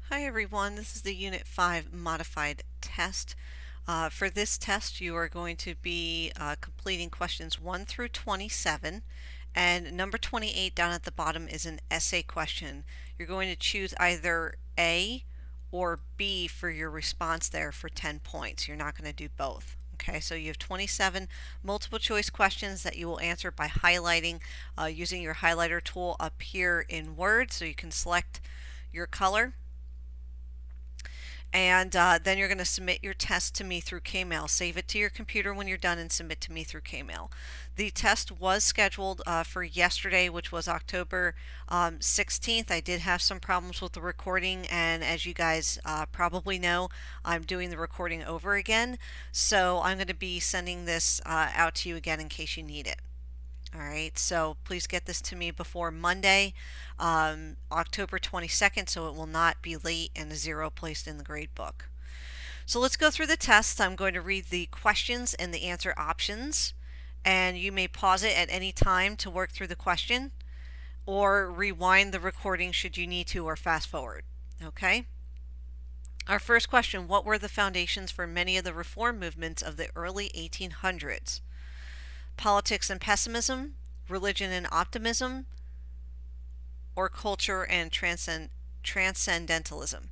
Hi everyone, this is the Unit 5 modified test. For this test you are going to be completing questions 1 through 27, and number 28 down at the bottom is an essay question. You're going to choose either A or B for your response there for 10 points. You're not going to do both. Okay, so you have 27 multiple choice questions that you will answer by highlighting using your highlighter tool up here in Word, so you can select your color. And then you're going to submit your test to me through Kmail. Save it to your computer when you're done and submit to me through Kmail. The test was scheduled for yesterday, which was October 16th. I did have some problems with the recording, and as you guys probably know, I'm doing the recording over again. So I'm going to be sending this out to you again in case you need it. All right, so please get this to me before Monday, October 22nd, so it will not be late and a 0 placed in the grade book. So let's go through the test. I'm going to read the questions and the answer options, and you may pause it at any time to work through the question, or rewind the recording should you need to, or fast forward. Okay? Our first question: what were the foundations for many of the reform movements of the early 1800s? Politics and pessimism, religion and optimism, or culture and transcendentalism.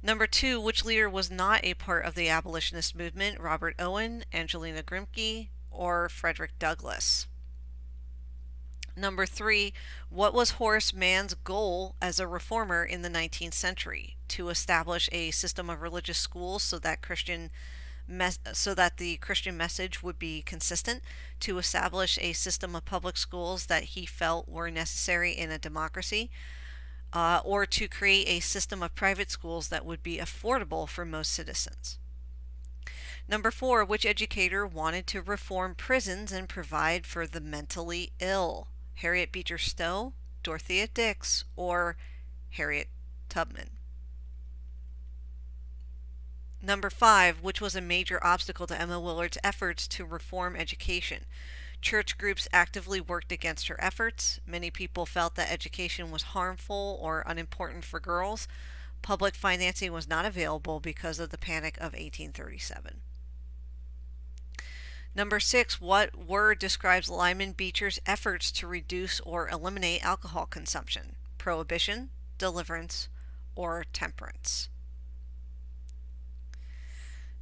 Number 2, which leader was not a part of the abolitionist movement? Robert Owen, Angelina Grimke, or Frederick Douglass? Number 3, what was Horace Mann's goal as a reformer in the 19th century? To establish a system of religious schools so that the Christian message would be consistent, to establish a system of public schools that he felt were necessary in a democracy, or to create a system of private schools that would be affordable for most citizens. Number 4, which educator wanted to reform prisons and provide for the mentally ill? Harriet Beecher Stowe, Dorothea Dix, or Harriet Tubman? Number 5, which was a major obstacle to Emma Willard's efforts to reform education? Church groups actively worked against her efforts. Many people felt that education was harmful or unimportant for girls. Public financing was not available because of the Panic of 1837. Number 6, what word describes Lyman Beecher's efforts to reduce or eliminate alcohol consumption? Prohibition, deliverance, or temperance?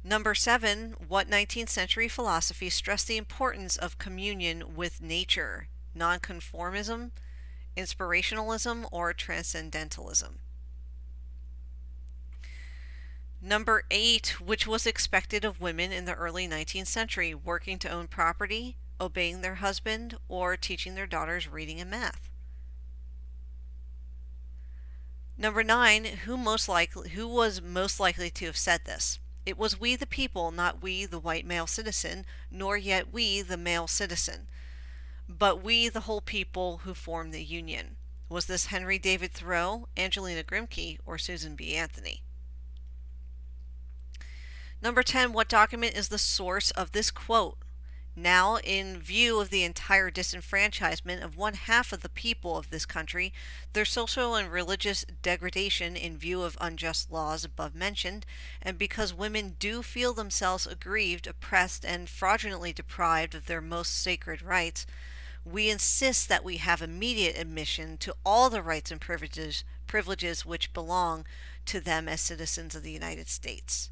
Number 7, what 19th century philosophy stressed the importance of communion with nature? Nonconformism, inspirationalism, or transcendentalism? Number 8, which was expected of women in the early 19th century? Working to own property, obeying their husband, or teaching their daughters reading and math? Number 9, who was most likely to have said this? It was we the people, not we the white male citizen, nor yet we the male citizen, but we the whole people who formed the Union. Was this Henry David Thoreau, Angelina Grimke, or Susan B. Anthony? Number 10, what document is the source of this quote? Now, in view of the entire disenfranchisement of one half of the people of this country, their social and religious degradation in view of unjust laws above mentioned, and because women do feel themselves aggrieved, oppressed, and fraudulently deprived of their most sacred rights, we insist that we have immediate admission to all the rights and privileges which belong to them as citizens of the United States.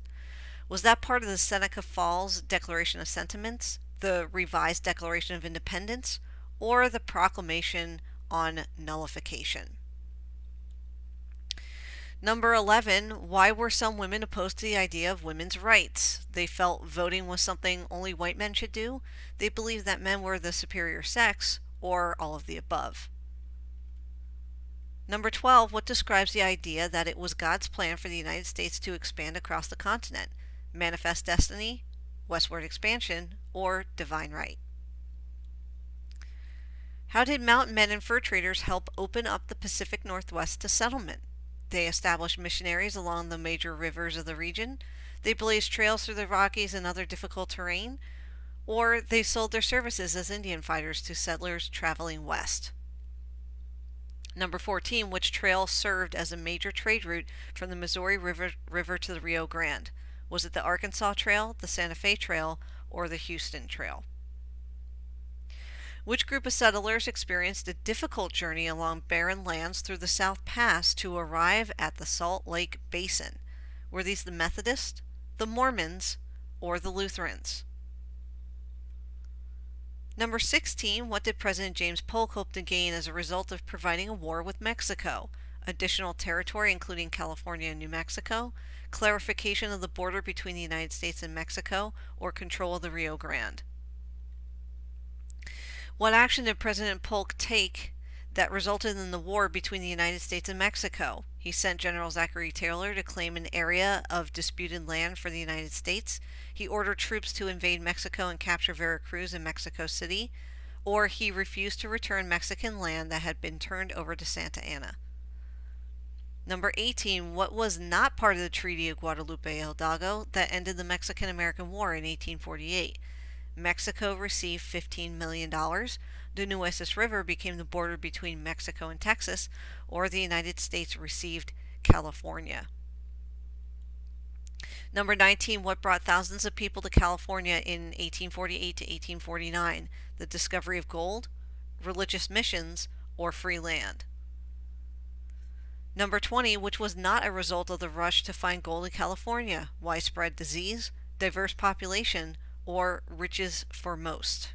Was that part of the Seneca Falls Declaration of Sentiments, the Revised Declaration of Independence, or the Proclamation on Nullification? Number 11, why were some women opposed to the idea of women's rights? They felt voting was something only white men should do. They believed that men were the superior sex, or all of the above. Number 12, what describes the idea that it was God's plan for the United States to expand across the continent? Manifest destiny, westward expansion, or divine right? How did mountain men and fur traders help open up the Pacific Northwest to settlement? They established missionaries along the major rivers of the region. They blazed trails through the Rockies and other difficult terrain, or they sold their services as Indian fighters to settlers traveling west. Number 14, which trail served as a major trade route from the Missouri River to the Rio Grande? Was it the Arkansas Trail, the Santa Fe Trail, or the Houston Trail? Which group of settlers experienced a difficult journey along barren lands through the South Pass to arrive at the Salt Lake Basin? Were these the Methodists, the Mormons, or the Lutherans? Number 16, what did President James Polk hope to gain as a result of providing a war with Mexico? Additional territory, including California and New Mexico, clarification of the border between the United States and Mexico, or control of the Rio Grande? What action did President Polk take that resulted in the war between the United States and Mexico? He sent General Zachary Taylor to claim an area of disputed land for the United States. He ordered troops to invade Mexico and capture Veracruz and Mexico City. Or he refused to return Mexican land that had been turned over to Santa Anna. Number 18, what was not part of the Treaty of Guadalupe Hidalgo that ended the Mexican-American War in 1848? Mexico received $15 million. The Nueces River became the border between Mexico and Texas, or the United States received California. Number 19, what brought thousands of people to California in 1848 to 1849? The discovery of gold, religious missions, or free land? Number 20, which was not a result of the rush to find gold in California? Widespread disease, diverse population, or riches for most?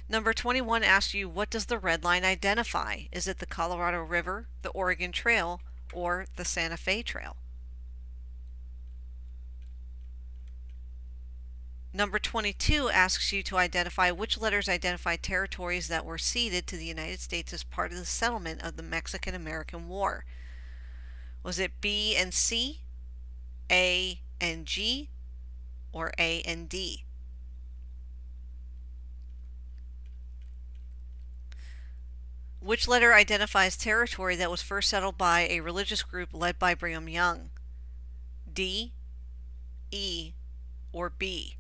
Number 21 asks you, what does the red line identify? Is it the Colorado River, the Oregon Trail, or the Santa Fe Trail? Number 22 asks you to identify which letters identify territories that were ceded to the United States as part of the settlement of the Mexican-American War. Was it B and C, A and G, or A and D? Which letter identifies territory that was first settled by a religious group led by Brigham Young? D, E, or B?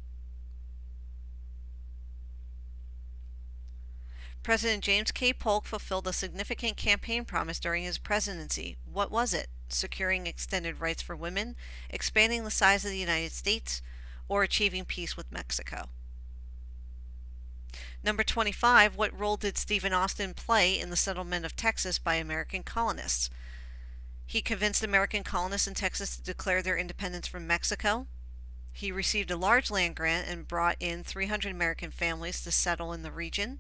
President James K. Polk fulfilled a significant campaign promise during his presidency. What was it? Securing extended rights for women, expanding the size of the United States, or achieving peace with Mexico? Number 25, what role did Stephen Austin play in the settlement of Texas by American colonists? He convinced American colonists in Texas to declare their independence from Mexico. He received a large land grant and brought in 300 American families to settle in the region.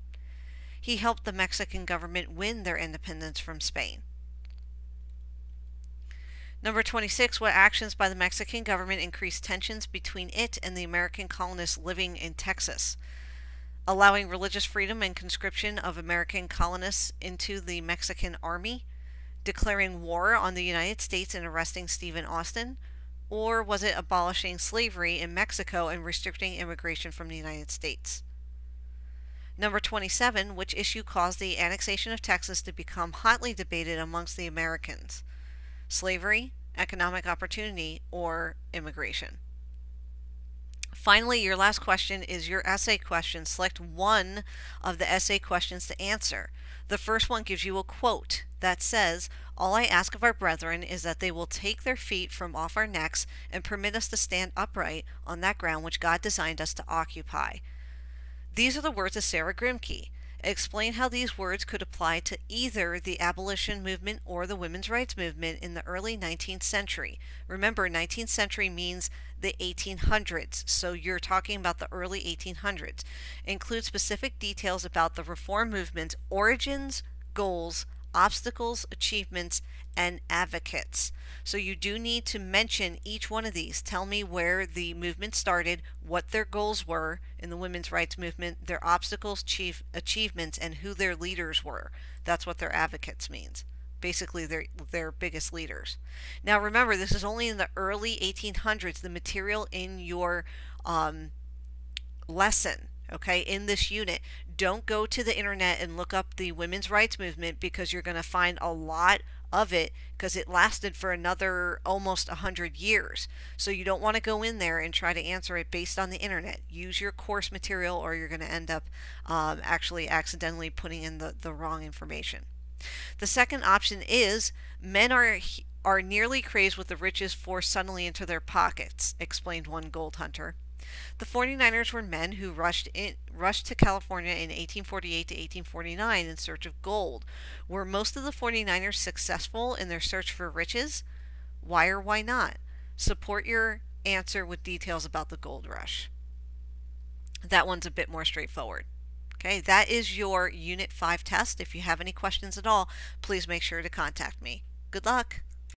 He helped the Mexican government win their independence from Spain. Number 26, what actions by the Mexican government increased tensions between it and the American colonists living in Texas? Allowing religious freedom and conscription of American colonists into the Mexican army, declaring war on the United States and arresting Stephen Austin, or was it abolishing slavery in Mexico and restricting immigration from the United States? Number 27, which issue caused the annexation of Texas to become hotly debated amongst the Americans? Slavery, economic opportunity, or immigration? Finally, your last question is your essay question. Select one of the essay questions to answer. The first one gives you a quote that says, "All I ask of our brethren is that they will take their feet from off our necks and permit us to stand upright on that ground which God designed us to occupy." These are the words of Sarah Grimke. Explain how these words could apply to either the abolition movement or the women's rights movement in the early 19th century. Remember, 19th century means the 1800s, so you're talking about the early 1800s. Include specific details about the reform movement's origins, goals, obstacles, achievements, and advocates. So you do need to mention each one of these. Tell me where the movement started, what their goals were in the women's rights movement, their obstacles, achievements, and who their leaders were. That's what their advocates means. Basically, their biggest leaders. Now remember, this is only in the early 1800s. The material in your lesson, okay, in this unit. Don't go to the internet and look up the women's rights movement, because you're going to find a lot of it because it lasted for another almost 100 years. So you don't want to go in there and try to answer it based on the internet. Use your course material, or you're going to end up actually accidentally putting in the wrong information. The second option is men are nearly crazed with the riches forced suddenly into their pockets, explained one gold hunter. The 49ers were men who rushed to California in 1848 to 1849 in search of gold. Were most of the 49ers successful in their search for riches? Why or why not? Support your answer with details about the gold rush. That one's a bit more straightforward. Okay, that is your Unit 5 test. If you have any questions at all, please make sure to contact me. Good luck.